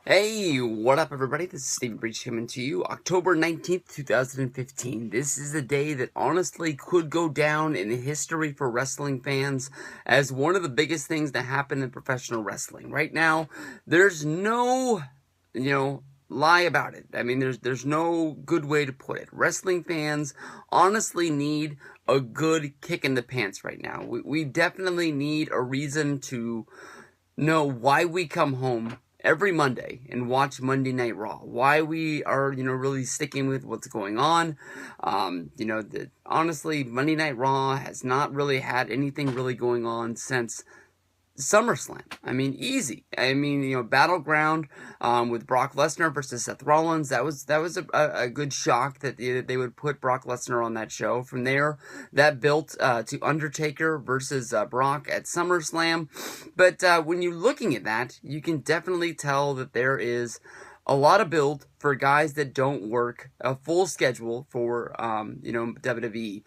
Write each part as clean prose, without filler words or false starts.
Hey, what up everybody? This is Stephen Breach coming to you October 19th, 2015. This is a day that honestly could go down in history for wrestling fans as one of the biggest things that happen in professional wrestling. Right now, there's no, lie about it. I mean, there's no good way to put it. Wrestling fans honestly need a good kick in the pants right now. We definitely need a reason to know why we come home every Monday and watch Monday Night Raw. Why we are, really sticking with what's going on. Honestly, Monday Night Raw has not really had anything really going on since SummerSlam. I mean, easy. I mean, Battleground with Brock Lesnar versus Seth Rollins. That was a good shock that they would put Brock Lesnar on that show. From there, that built to Undertaker versus Brock at SummerSlam. But when you're looking at that, you can definitely tell that there is a lot of build for guys that don't work a full schedule for, WWE.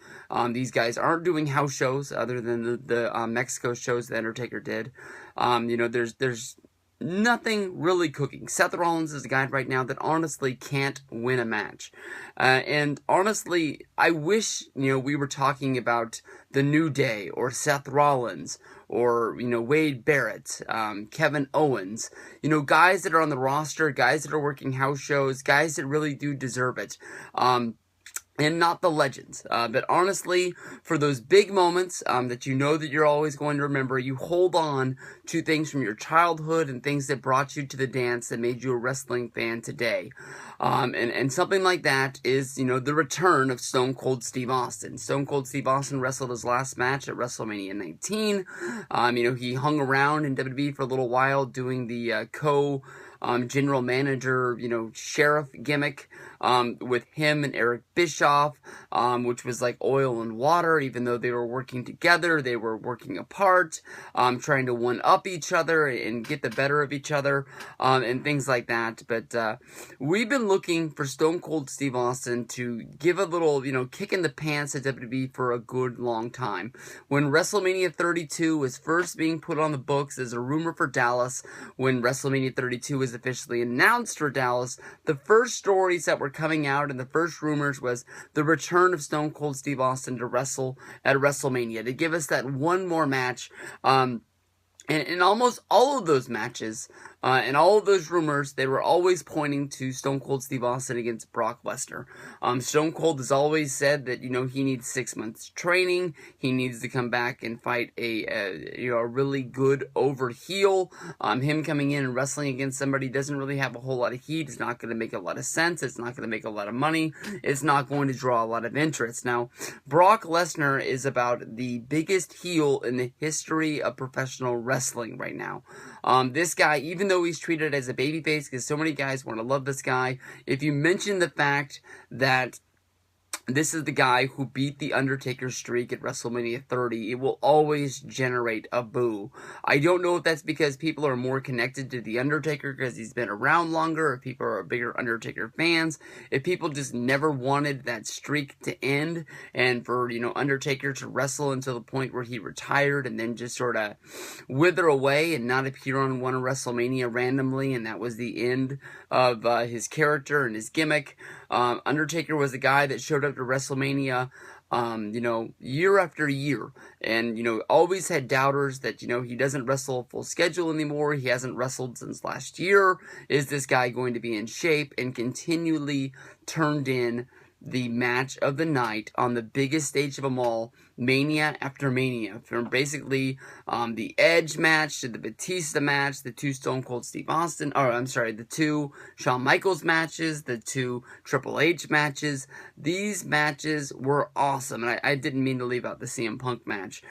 These guys aren't doing house shows other than the Mexico shows that Undertaker did. There's nothing really cooking. Seth Rollins is a guy right now that honestly can't win a match. And honestly, I wish, we were talking about The New Day or Seth Rollins or, Wade Barrett, Kevin Owens, guys that are on the roster, guys that are working house shows, guys that really do deserve it. And not the legends. But honestly, for those big moments that that you're always going to remember, you hold on to things from your childhood and things that brought you to the dance that made you a wrestling fan today. And something like that is, the return of Stone Cold Steve Austin. Stone Cold Steve Austin wrestled his last match at Wrestlemania 19. He hung around in WWE for a little while doing the general manager, sheriff gimmick, with him and Eric Bischoff, which was like oil and water. Even though they were working together, they were working apart, trying to one-up each other and get the better of each other, and things like that. But we've been looking for Stone Cold Steve Austin to give a little, kick in the pants at WWE for a good long time. When WrestleMania 32 was first being put on the books as a rumor for Dallas, when WrestleMania 32 was officially announced for Dallas, the first stories that were coming out and the first rumors was the return of Stone Cold Steve Austin to wrestle at WrestleMania, to give us that one more match. And almost all of those matches, and all of those rumors, they were always pointing to Stone Cold Steve Austin against Brock Lesnar. Stone Cold has always said that, he needs 6 months training. He needs to come back and fight a really good over heel. Him coming in and wrestling against somebody doesn't really have a whole lot of heat. It's not going to make a lot of sense. It's not going to make a lot of money. It's not going to draw a lot of interest. Now, Brock Lesnar is about the biggest heel in the history of professional wrestling right now. This guy, even though he's treated as a babyface, because so many guys want to love this guy, if you mention the fact that this is the guy who beat the Undertaker streak at WrestleMania 30, it will always generate a boo. I don't know if that's because people are more connected to the Undertaker because he's been around longer, if people are bigger Undertaker fans, if people just never wanted that streak to end, and for, Undertaker to wrestle until the point where he retired and then just sort of wither away and not appear on one WrestleMania randomly, and that was the end of his character and his gimmick. Undertaker was a guy that showed up to WrestleMania, year after year, and, always had doubters that, he doesn't wrestle a full schedule anymore. He hasn't wrestled since last year. Is this guy going to be in shape? And continually turned in the match of the night on the biggest stage of them all, Mania after Mania. From basically the Edge match to the Batista match, the two Stone Cold Steve Austin, the two Shawn Michaels matches, the two Triple H matches. These matches were awesome, and I didn't mean to leave out the CM Punk match.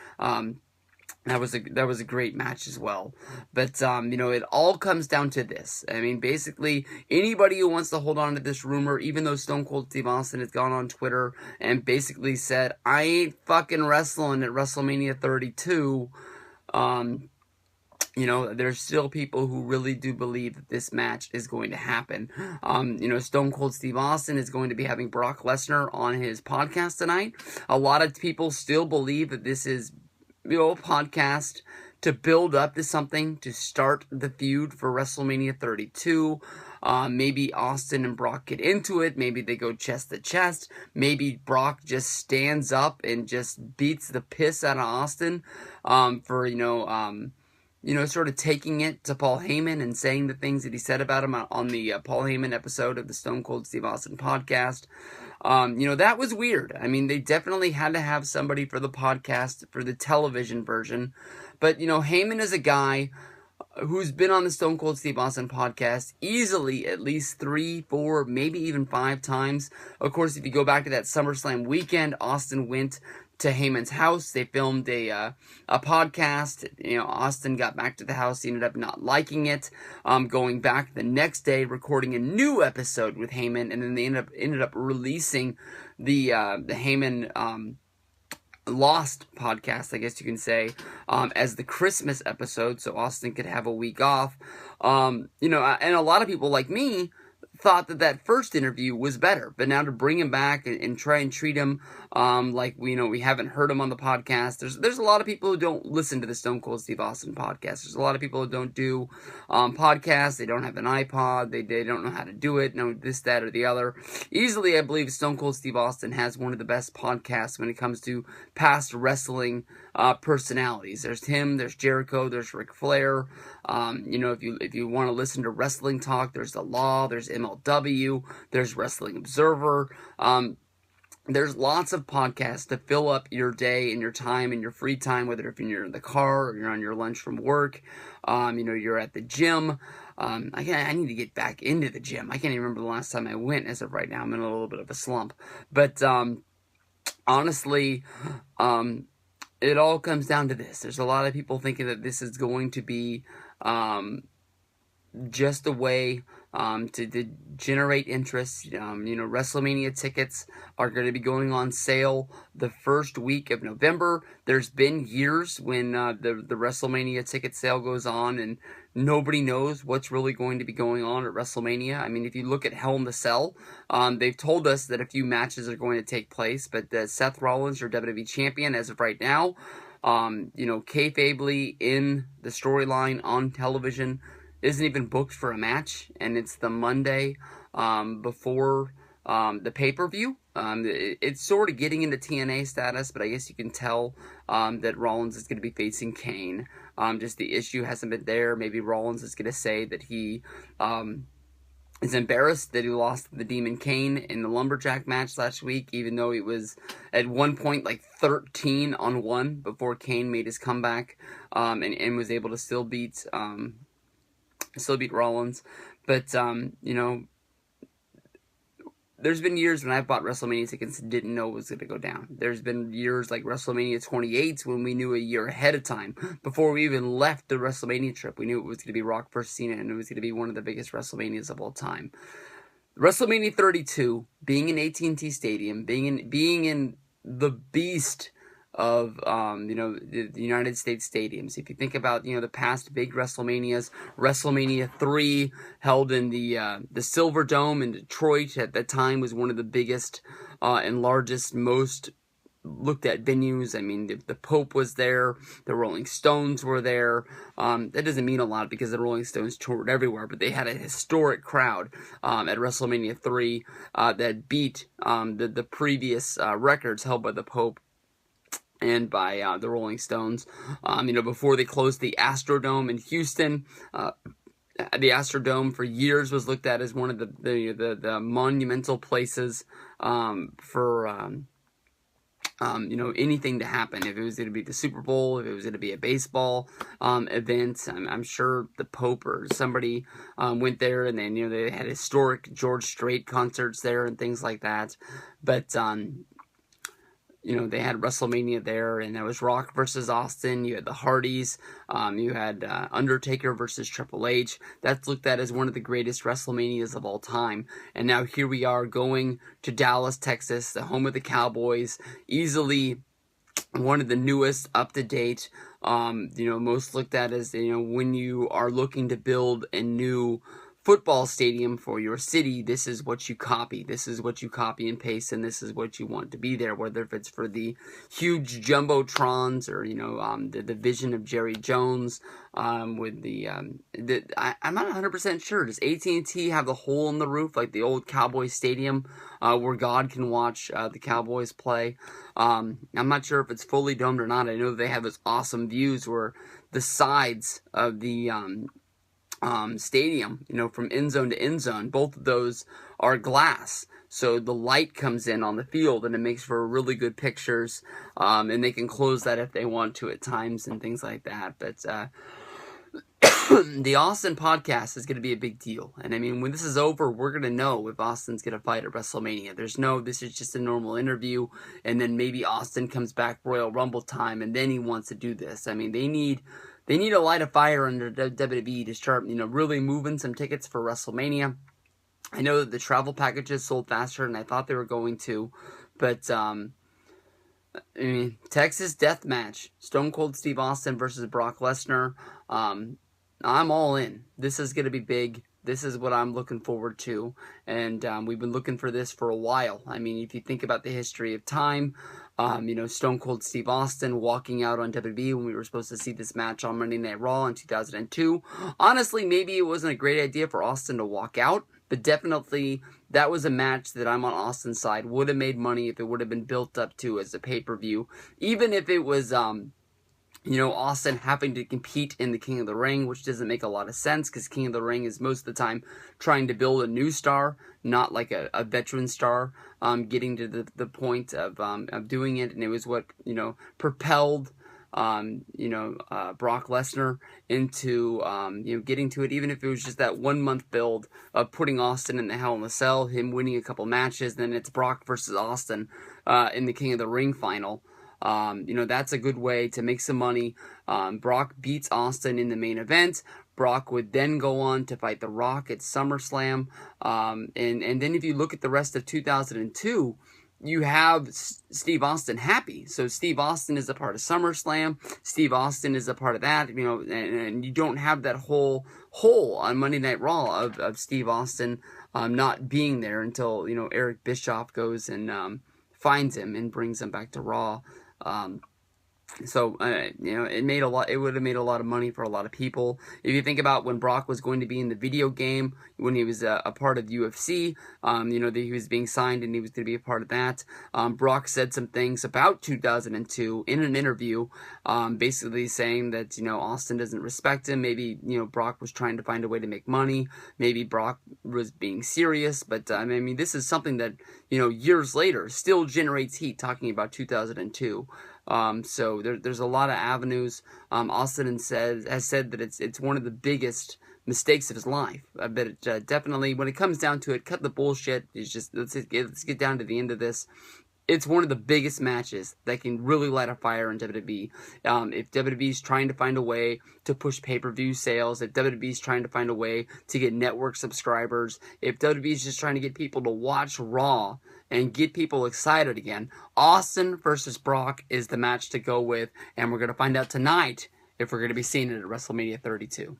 That was a great match as well. But, it all comes down to this. I mean, basically, anybody who wants to hold on to this rumor, even though Stone Cold Steve Austin has gone on Twitter and basically said, I ain't fucking wrestling at WrestleMania 32, there's still people who really do believe that this match is going to happen. Stone Cold Steve Austin is going to be having Brock Lesnar on his podcast tonight. A lot of people still believe that this is, podcast to build up to something, to start the feud for WrestleMania 32. Maybe Austin and Brock get into it. Maybe they go chest to chest. Maybe Brock just stands up and just beats the piss out of Austin for, sort of taking it to Paul Heyman and saying the things that he said about him on the Paul Heyman episode of the Stone Cold Steve Austin podcast. That was weird. I mean, they definitely had to have somebody for the podcast, for the television version. But, Heyman is a guy who's been on the Stone Cold Steve Austin podcast easily at least 3, 4, maybe even 5 times. Of course, if you go back to that SummerSlam weekend, Austin went to Heyman's house. They filmed a podcast. Austin got back to the house. He ended up not liking it. Going back the next day, recording a new episode with Heyman, and then they ended up releasing the Heyman Lost podcast, I guess you can say, as the Christmas episode, so Austin could have a week off. And a lot of people like me thought that first interview was better, but now to bring him back and try and treat him like we haven't heard him on the podcast. There's a lot of people who don't listen to the Stone Cold Steve Austin podcast. There's a lot of people who don't do podcasts. They don't have an iPod. They don't know how to do it. No, this, that, or the other. Easily, I believe Stone Cold Steve Austin has one of the best podcasts when it comes to past wrestling personalities. There's him. There's Jericho. There's Ric Flair. If you want to listen to wrestling talk, there's The Law. There's MLW. There's Wrestling Observer. There's lots of podcasts to fill up your day and your time and your free time, whether if you're in the car or you're on your lunch from work, you're at the gym. I need to get back into the gym. I can't even remember the last time I went as of right now. I'm in a little bit of a slump. But honestly, it all comes down to this. There's a lot of people thinking that this is going to be just a way to generate interest. WrestleMania tickets are going to be going on sale the first week of November. There's been years when the WrestleMania ticket sale goes on and nobody knows what's really going to be going on at WrestleMania. I mean, if you look at Hell in the Cell, they've told us that a few matches are going to take place, but Seth Rollins, your WWE champion as of right now, kayfabely in the storyline on television, isn't even booked for a match, and it's the Monday before the pay-per-view. It's sort of getting into TNA status, but I guess you can tell that Rollins is going to be facing Kane. Just the issue hasn't been there. Maybe Rollins is going to say that he is embarrassed that he lost the Demon Kane in the Lumberjack match last week, even though it was at one point like 13-on-1 before Kane made his comeback and was able to still beat Rollins. But there's been years when I've bought WrestleMania tickets and didn't know it was going to go down. There's been years like WrestleMania 28 when we knew a year ahead of time, before we even left the WrestleMania trip. We knew it was going to be Rock vs. Cena, and it was going to be one of the biggest WrestleManias of all time. WrestleMania 32, being in AT&T Stadium, being in the beast of the United States stadiums. If you think about the past big WrestleManias, WrestleMania 3 held in the Silver Dome in Detroit at that time was one of the biggest and largest, most looked at venues. I mean, the Pope was there, the Rolling Stones were there. That doesn't mean a lot because the Rolling Stones toured everywhere, but they had a historic crowd at WrestleMania 3 that beat the previous records held by the Pope and by the Rolling Stones. Before they closed the Astrodome in Houston, the Astrodome for years was looked at as one of the monumental places for anything to happen. If it was going to be the Super Bowl, if it was going to be a baseball event, I'm sure the Pope or somebody went there, and then they had historic George Strait concerts there and things like that. But they had WrestleMania there, and there was Rock versus Austin. You had the Hardys. You had Undertaker versus Triple H. That's looked at as one of the greatest WrestleManias of all time. And now here we are going to Dallas, Texas, the home of the Cowboys. Easily one of the newest, up-to-date, most looked at as, when you are looking to build a new football stadium for your city, this is what you copy. This is what you copy and paste, and this is what you want to be there. Whether if it's for the huge jumbotrons or the vision of Jerry Jones with I'm not 100% sure. Does AT&T have the hole in the roof like the old Cowboy Stadium where God can watch the Cowboys play? I'm not sure if it's fully domed or not. I know they have those awesome views where the sides of the stadium, from end zone to end zone, both of those are glass. So the light comes in on the field and it makes for really good pictures. And they can close that if they want to at times and things like that. But the Austin podcast is going to be a big deal. And I mean, when this is over, we're going to know if Austin's going to fight at WrestleMania. This is just a normal interview. And then maybe Austin comes back Royal Rumble time and then he wants to do this. I mean, they need to light a fire under WWE to start, really moving some tickets for WrestleMania. I know that the travel packages sold faster than I thought they were going to, but Texas Death Match, Stone Cold Steve Austin versus Brock Lesnar. I'm all in. This is going to be big. This is what I'm looking forward to, and we've been looking for this for a while. I mean, if you think about the history of time, Stone Cold Steve Austin walking out on WWE when we were supposed to see this match on Monday Night Raw in 2002. Honestly, maybe it wasn't a great idea for Austin to walk out, but definitely that was a match that I'm on Austin's side. Would have made money if it would have been built up to as a pay-per-view, even if it was Austin having to compete in the King of the Ring, which doesn't make a lot of sense because King of the Ring is most of the time trying to build a new star, not like a veteran star, getting to the point of doing it. And it was what, propelled, Brock Lesnar into, getting to it, even if it was just that 1 month build of putting Austin in the Hell in a Cell, him winning a couple matches, then it's Brock versus Austin in the King of the Ring final. That's a good way to make some money. Brock beats Austin in the main event. Brock would then go on to fight The Rock at SummerSlam. And then if you look at the rest of 2002, you have Steve Austin happy. So Steve Austin is a part of SummerSlam. Steve Austin is a part of that, and you don't have that whole hole on Monday Night Raw of Steve Austin not being there until, Eric Bischoff goes and finds him and brings him back to Raw. It would have made a lot of money for a lot of people. If you think about when Brock was going to be in the video game, when he was a part of UFC, that he was being signed and he was going to be a part of that. Brock said some things about 2002 in an interview, basically saying that, Austin doesn't respect him. Maybe, Brock was trying to find a way to make money. Maybe Brock was being serious, but this is something that, years later still generates heat talking about 2002. So there's a lot of avenues. Austin has said that it's one of the biggest mistakes of his life. I bet it definitely, when it comes down to it, cut the bullshit. It's just let's get down to the end of this. It's one of the biggest matches that can really light a fire in WWE. If WWE is trying to find a way to push pay-per-view sales, if WWE is trying to find a way to get network subscribers, if WWE is just trying to get people to watch Raw and get people excited again, Austin versus Brock is the match to go with, and we're going to find out tonight if we're going to be seeing it at WrestleMania 32.